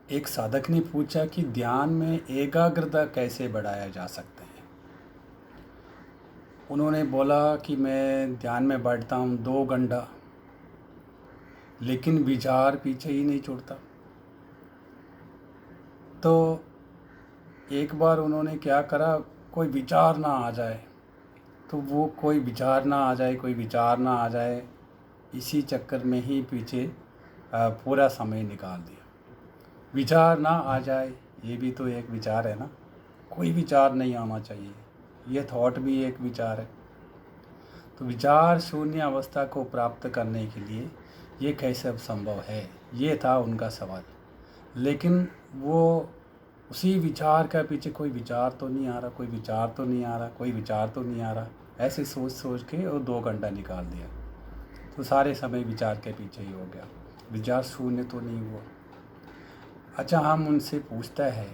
एक साधक ने पूछा कि ध्यान में एकाग्रता कैसे बढ़ाया जा सकता है। उन्होंने बोला कि मैं ध्यान में बैठता हूँ 2 घंटा, लेकिन विचार पीछे ही नहीं छूटता। तो एक बार उन्होंने क्या करा, कोई विचार ना आ जाए, तो वो कोई विचार ना आ जाए, कोई विचार ना आ जाए, इसी चक्कर में ही पीछे पूरा समय निकाल दिया। विचार ना आ जाए, ये भी तो एक विचार है ना। कोई विचार नहीं आना चाहिए, ये थॉट भी एक विचार है। तो विचार शून्य अवस्था को प्राप्त करने के लिए ये कैसे संभव है, ये था उनका सवाल। लेकिन वो उसी विचार का पीछे कोई विचार तो नहीं आ रहा, कोई विचार तो नहीं आ रहा, कोई विचार तो नहीं आ रहा, ऐसे सोच सोच के वो 2 घंटा निकाल दिया। तो सारे समय विचार के पीछे ही हो गया, विचार शून्य तो नहीं हुआ। अच्छा, हम उनसे पूछता है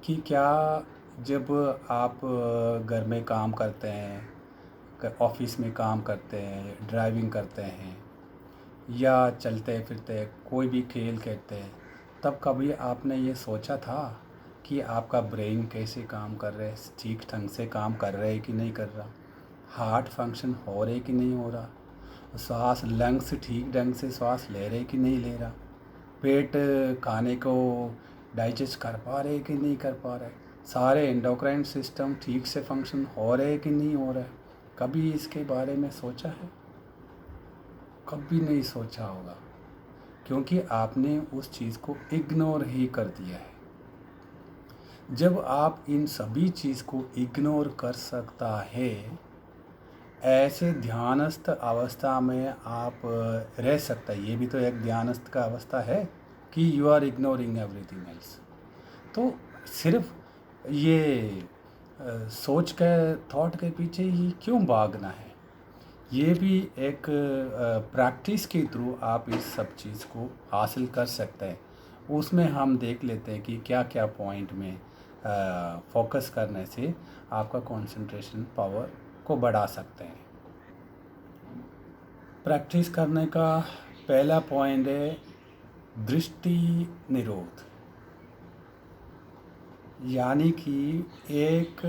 कि क्या जब आप घर में काम करते हैं, ऑफिस में काम करते हैं, ड्राइविंग करते हैं, या चलते फिरते कोई भी खेल खेलते हैं, तब कभी आपने ये सोचा था कि आपका ब्रेन कैसे काम कर रहा है, ठीक ढंग से काम कर रहा है कि नहीं कर रहा, हार्ट फंक्शन हो रहे कि नहीं हो रहा, श्वास लंग्स ठीक ढंग से श्वास ले रहे कि नहीं ले रहा, पेट खाने को डाइजेस्ट कर पा रहे कि नहीं कर पा रहे, सारे एंडोक्राइन सिस्टम ठीक से फंक्शन हो रहे कि नहीं हो रहे। कभी इसके बारे में सोचा है? कभी नहीं सोचा होगा, क्योंकि आपने उस चीज़ को इग्नोर ही कर दिया है। जब आप इन सभी चीज़ को इग्नोर कर सकता है, ऐसे ध्यानस्थ अवस्था में आप रह सकता है। ये भी तो एक ध्यानस्थ का अवस्था है कि you are ignoring everything else. तो सिर्फ ये सोच के थॉट के पीछे ही क्यों भागना है? ये भी एक प्रैक्टिस के थ्रू आप इस सब चीज़ को हासिल कर सकते हैं। उसमें हम देख लेते हैं कि क्या क्या पॉइंट में फोकस करने से आपका कंसंट्रेशन पावर को बढ़ा सकते हैं। प्रैक्टिस करने का पहला पॉइंट है दृष्टि निरोध, यानी कि एक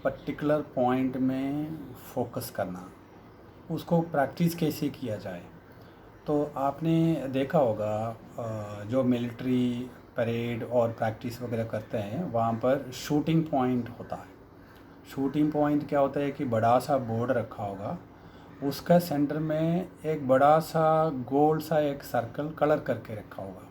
पर्टिकुलर पॉइंट में फोकस करना। उसको प्रैक्टिस कैसे किया जाए? तो आपने देखा होगा जो मिलिट्री परेड और प्रैक्टिस वगैरह करते हैं, वहाँ पर शूटिंग पॉइंट होता है। शूटिंग पॉइंट क्या होता है कि बड़ा सा बोर्ड रखा होगा, उसका सेंटर में एक बड़ा सा गोल सा एक सर्कल कलर करके रखा होगा।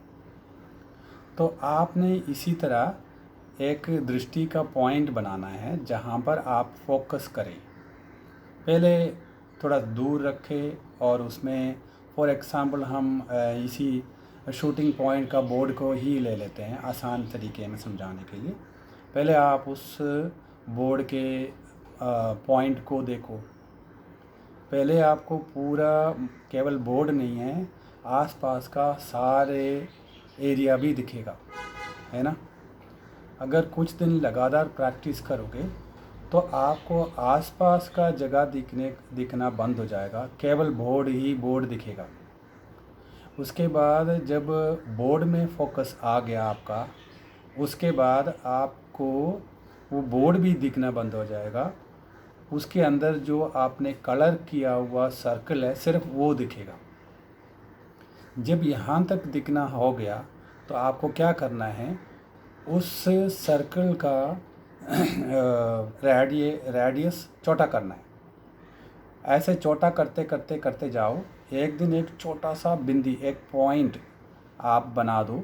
तो आपने इसी तरह एक दृष्टि का पॉइंट बनाना है जहाँ पर आप फोकस करें। पहले थोड़ा दूर रखें और उसमें फॉर एग्ज़ाम्पल हम इसी शूटिंग पॉइंट का बोर्ड को ही ले लेते हैं आसान तरीके में समझाने के लिए। पहले आप उस बोर्ड के पॉइंट को देखो। पहले आपको पूरा केवल बोर्ड नहीं है, आसपास का सारे एरिया भी दिखेगा, है ना। अगर कुछ दिन लगातार प्रैक्टिस करोगे तो आपको आसपास का जगह दिखना बंद हो जाएगा, केवल बोर्ड ही बोर्ड दिखेगा। उसके बाद जब बोर्ड में फोकस आ गया आपका, उसके बाद आपको वो बोर्ड भी दिखना बंद हो जाएगा। उसके अंदर जो आपने कलर किया हुआ सर्कल है सिर्फ वो दिखेगा। जब यहाँ तक दिखना हो गया तो आपको क्या करना है, उस सर्कल का रेडियस छोटा करना है। ऐसे छोटा करते करते करते जाओ, एक दिन एक छोटा सा बिंदी, एक पॉइंट आप बना दो।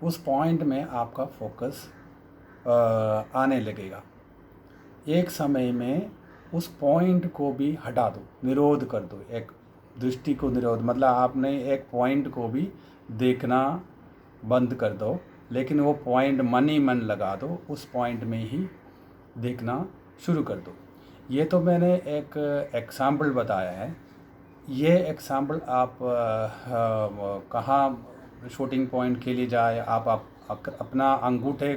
उस पॉइंट में आपका फोकस आने लगेगा। एक समय में उस पॉइंट को भी हटा दो, निरोध कर दो। एक दृष्टि को निरोध मतलब आपने एक पॉइंट को भी देखना बंद कर दो, लेकिन वो पॉइंट मन ही मन लगा दो, उस पॉइंट में ही देखना शुरू कर दो। ये तो मैंने एक एग्ज़ाम्पल बताया है। ये एग्ज़ाम्पल आप कहाँ शूटिंग पॉइंट के लिए जाए, आप अपना अंगूठे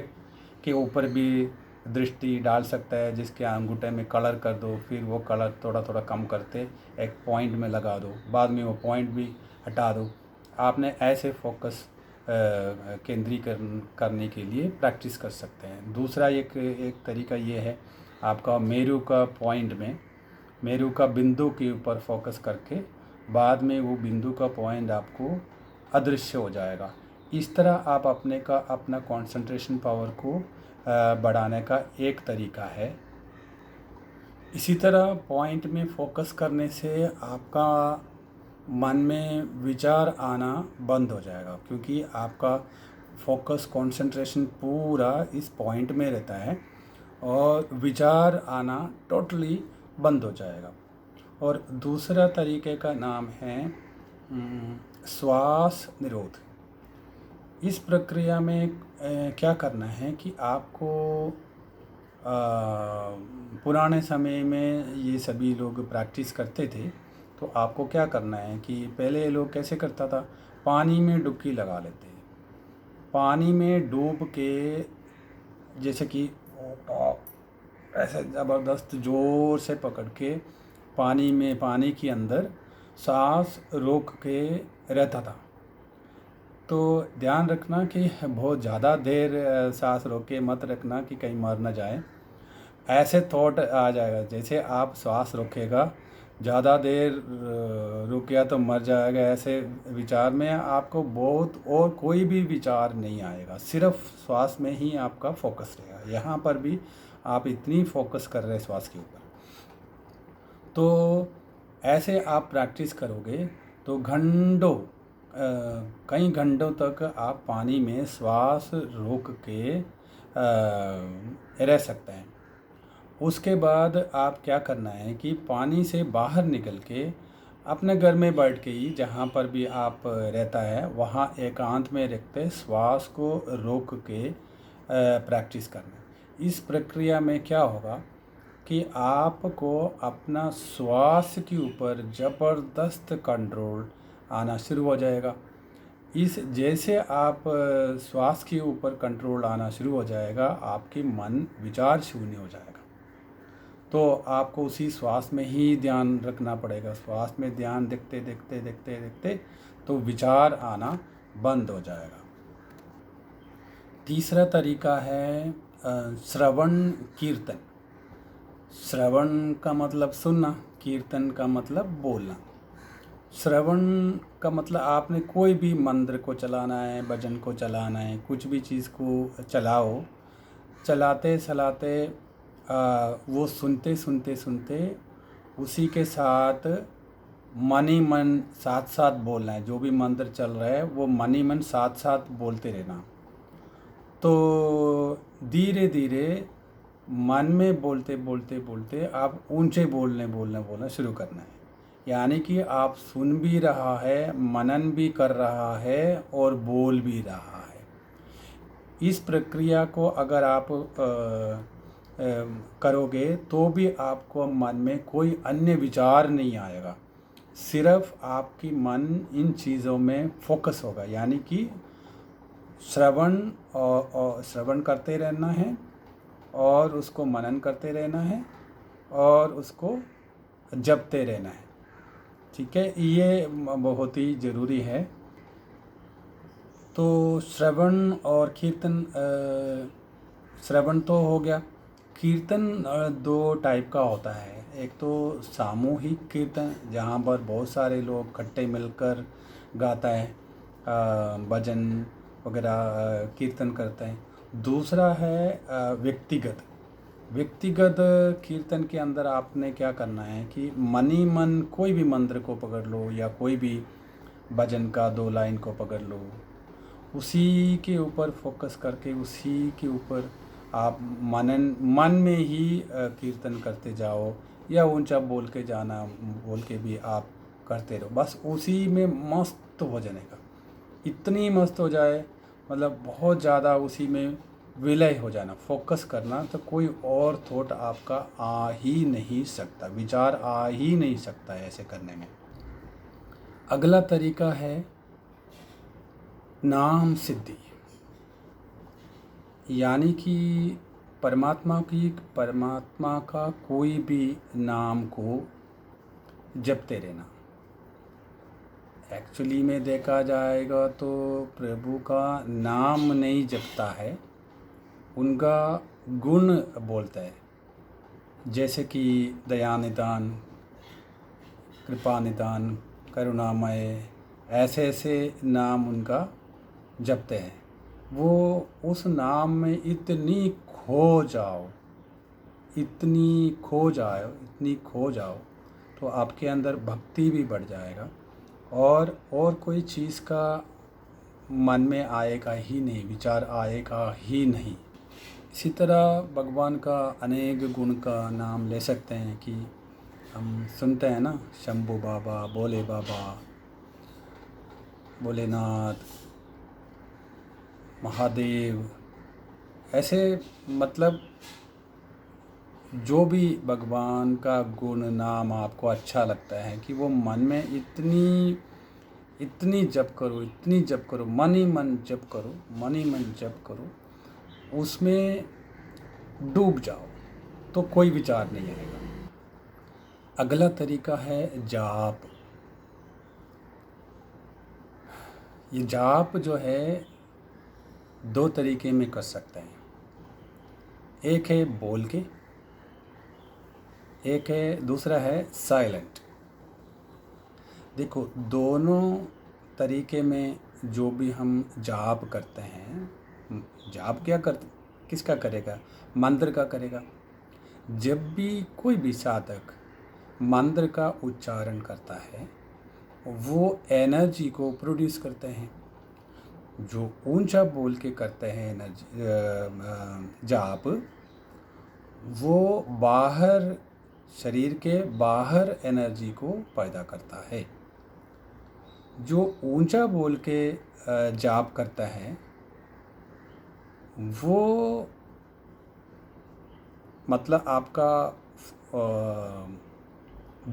के ऊपर भी दृष्टि डाल सकता है, जिसके अंगूठे में कलर कर दो, फिर वो कलर थोड़ा थोड़ा कम करते एक पॉइंट में लगा दो, बाद में वो पॉइंट भी हटा दो। आपने ऐसे फोकस केंद्रीकरण करने के लिए प्रैक्टिस कर सकते हैं। दूसरा एक तरीका ये है, आपका मेरू का पॉइंट में, मेरू का बिंदु के ऊपर फोकस करके बाद में वो बिंदु का पॉइंट आपको अदृश्य हो जाएगा। इस तरह आप अपना कंसंट्रेशन पावर को बढ़ाने का एक तरीका है। इसी तरह पॉइंट में फोकस करने से आपका मन में विचार आना बंद हो जाएगा, क्योंकि आपका फोकस कंसंट्रेशन पूरा इस पॉइंट में रहता है और विचार आना टोटली बंद हो जाएगा। और दूसरा तरीके का नाम है श्वास निरोध। इस प्रक्रिया में क्या करना है कि आपको पुराने समय में ये सभी लोग प्रैक्टिस करते थे, तो आपको क्या करना है कि पहले लोग कैसे करता था, पानी में डुबकी लगा लेते हैं। पानी में डूब के जैसे कि ऐसे ज़बरदस्त ज़ोर से पकड़ के पानी के अंदर सांस रोक के रहता था। तो ध्यान रखना कि बहुत ज़्यादा देर सांस रोक के मत रखना कि कहीं मर ना जाए। ऐसे थॉट आ जाएगा, जैसे आप श्वास रोकेगा, ज़्यादा देर रुक गया तो मर जाएगा, ऐसे विचार में आपको बहुत और कोई भी विचार नहीं आएगा, सिर्फ श्वास में ही आपका फोकस रहेगा। यहाँ पर भी आप इतनी फोकस कर रहे हैं श्वास के ऊपर। तो ऐसे आप प्रैक्टिस करोगे तो कई घंटों तक आप पानी में श्वास रोक के रह सकते हैं। उसके बाद आप क्या करना है कि पानी से बाहर निकल के अपने घर में बैठ के ही, जहाँ पर भी आप रहता है वहाँ एकांत में रखते श्वास को रोक के प्रैक्टिस करना। इस प्रक्रिया में क्या होगा कि आपको अपना श्वास के ऊपर ज़बरदस्त कंट्रोल आना शुरू हो जाएगा। जैसे आप श्वास के ऊपर कंट्रोल आना शुरू हो जाएगा, आपके मन विचार शून्य हो जाएगा। तो आपको उसी श्वास में ही ध्यान रखना पड़ेगा। श्वास में ध्यान देखते देखते देखते देखते तो विचार आना बंद हो जाएगा। तीसरा तरीका है श्रवण कीर्तन। श्रवण का मतलब सुनना, कीर्तन का मतलब बोलना। श्रवण का मतलब आपने कोई भी मंत्र को चलाना है, भजन को चलाना है, कुछ भी चीज़ को चलाओ, चलाते चलाते वो सुनते सुनते सुनते उसी के साथ मन ही मन साथ साथ बोलना है। जो भी मंत्र चल रहा है वो मन ही मन साथ साथ बोलते रहना। तो धीरे धीरे मन में बोलते बोलते बोलते आप ऊंचे बोलना शुरू करना है। यानी कि आप सुन भी रहा है, मनन भी कर रहा है और बोल भी रहा है। इस प्रक्रिया को अगर आप करोगे तो भी आपको मन में कोई अन्य विचार नहीं आएगा, सिर्फ आपकी मन इन चीज़ों में फोकस होगा। यानी कि श्रवण और श्रवण करते रहना है और उसको मनन करते रहना है और उसको जपते रहना है। ठीक है, ये बहुत ही ज़रूरी है। तो श्रवण और कीर्तन, श्रवण तो हो गया। कीर्तन दो टाइप का होता है। एक तो सामूहिक कीर्तन, जहाँ पर बहुत सारे लोग इकट्ठे मिलकर गाता है, भजन वगैरह कीर्तन करते हैं। दूसरा है व्यक्तिगत कीर्तन के अंदर आपने क्या करना है कि मन ही मन कोई भी मंत्र को पकड़ लो या कोई भी भजन का 2 लाइन को पकड़ लो, उसी के ऊपर फोकस करके उसी के ऊपर आप मन में ही कीर्तन करते जाओ, या ऊंचा बोल के भी आप करते रहो। बस उसी में मस्त हो जाने का, इतनी मस्त हो जाए, मतलब बहुत ज़्यादा उसी में विलय हो जाना, फोकस करना, तो कोई और थॉट आपका आ ही नहीं सकता, विचार आ ही नहीं सकता है ऐसे करने में। अगला तरीका है नाम सिद्धि। यानी कि परमात्मा का कोई भी नाम को जपते रहना। एक्चुअली में देखा जाएगा तो प्रभु का नाम नहीं जपता है, उनका गुण बोलता है। जैसे कि दया निदान, कृपा निदान, करुणामय, ऐसे ऐसे नाम उनका जपते हैं। वो उस नाम में इतनी खो जाओ, इतनी खो जाओ तो आपके अंदर भक्ति भी बढ़ जाएगा और कोई चीज़ का मन में आएगा ही नहीं, विचार आएगा ही नहीं। इसी तरह भगवान का अनेक गुण का नाम ले सकते हैं कि हम सुनते हैं ना, शंभू बाबा, भोले बाबा, भोलेनाथ, महादेव, ऐसे मतलब जो भी भगवान का गुण नाम आपको अच्छा लगता है कि वो मन में इतनी जप करो, मन ही मन जप करो, उसमें डूब जाओ तो कोई विचार नहीं आएगा। अगला तरीका है जाप। ये जाप जो है 2 तरीके में कर सकते हैं। एक है बोल के, दूसरा है साइलेंट। देखो, दोनों तरीके में जो भी हम जाप करते हैं, जाप किसका करेगा? मंत्र का करेगा। जब भी कोई भी साधक मंत्र का उच्चारण करता है, वो एनर्जी को प्रोड्यूस करते हैं। जो ऊंचा बोल के करते हैं जाप, वो शरीर के बाहर एनर्जी को पैदा करता है। जो ऊंचा बोल के जाप करता है, वो मतलब आपका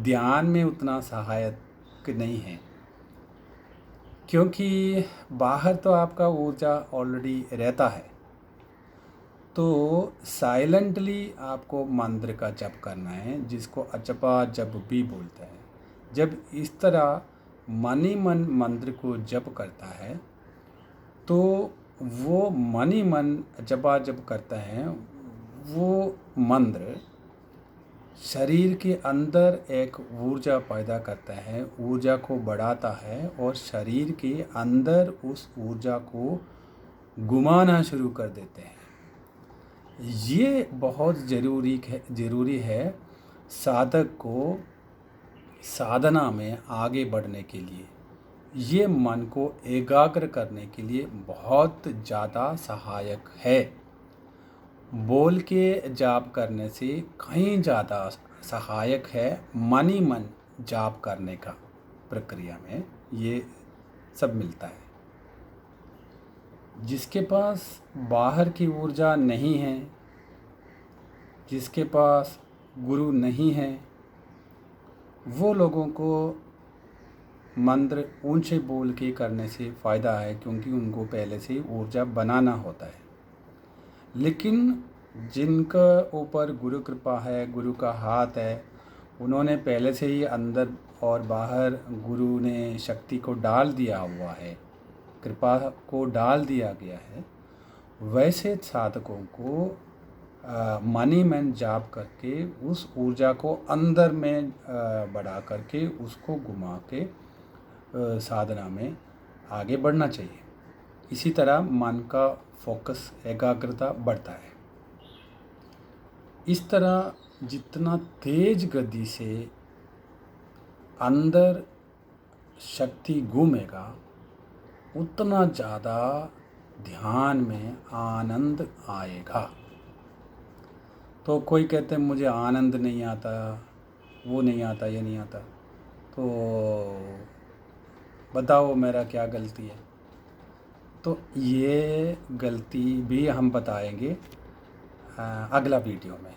ध्यान में उतना सहायक नहीं है, क्योंकि बाहर तो आपका ऊर्जा ऑलरेडी रहता है। तो साइलेंटली आपको मंत्र का जप करना है, जिसको अजपा जप भी बोलते हैं। जब इस तरह मन ही मन मंत्र को जप करता है, तो वो मन ही मन जपा जप करता है, वो मंत्र शरीर के अंदर एक ऊर्जा पैदा करता है, ऊर्जा को बढ़ाता है और शरीर के अंदर उस ऊर्जा को घुमाना शुरू कर देते हैं। ये बहुत ज़रूरी है साधक को साधना में आगे बढ़ने के लिए। ये मन को एकाग्र करने के लिए बहुत ज़्यादा सहायक है। बोल के जाप करने से कहीं ज़्यादा सहायक है मन ही मन जाप करने का प्रक्रिया में ये सब मिलता है। जिसके पास बाहर की ऊर्जा नहीं है, जिसके पास गुरु नहीं है, वो लोगों को मंत्र ऊंचे बोल के करने से फ़ायदा है, क्योंकि उनको पहले से ऊर्जा बनाना होता है। लेकिन जिनका ऊपर गुरु कृपा है, गुरु का हाथ है, उन्होंने पहले से ही अंदर और बाहर गुरु ने शक्ति को डाल दिया हुआ है, कृपा को डाल दिया गया है, वैसे साधकों को मन ही मन जाप करके उस ऊर्जा को अंदर में बढ़ा करके उसको घुमा के साधना में आगे बढ़ना चाहिए। इसी तरह मन का फोकस, एकाग्रता बढ़ता है। इस तरह जितना तेज गति से अंदर शक्ति घूमेगा, उतना ज़्यादा ध्यान में आनंद आएगा। तो कोई कहते हैं मुझे आनंद नहीं आता, वो नहीं आता, ये नहीं आता, तो बताओ मेरा क्या गलती है? तो ये गलती भी हम बताएंगे अगला वीडियो में।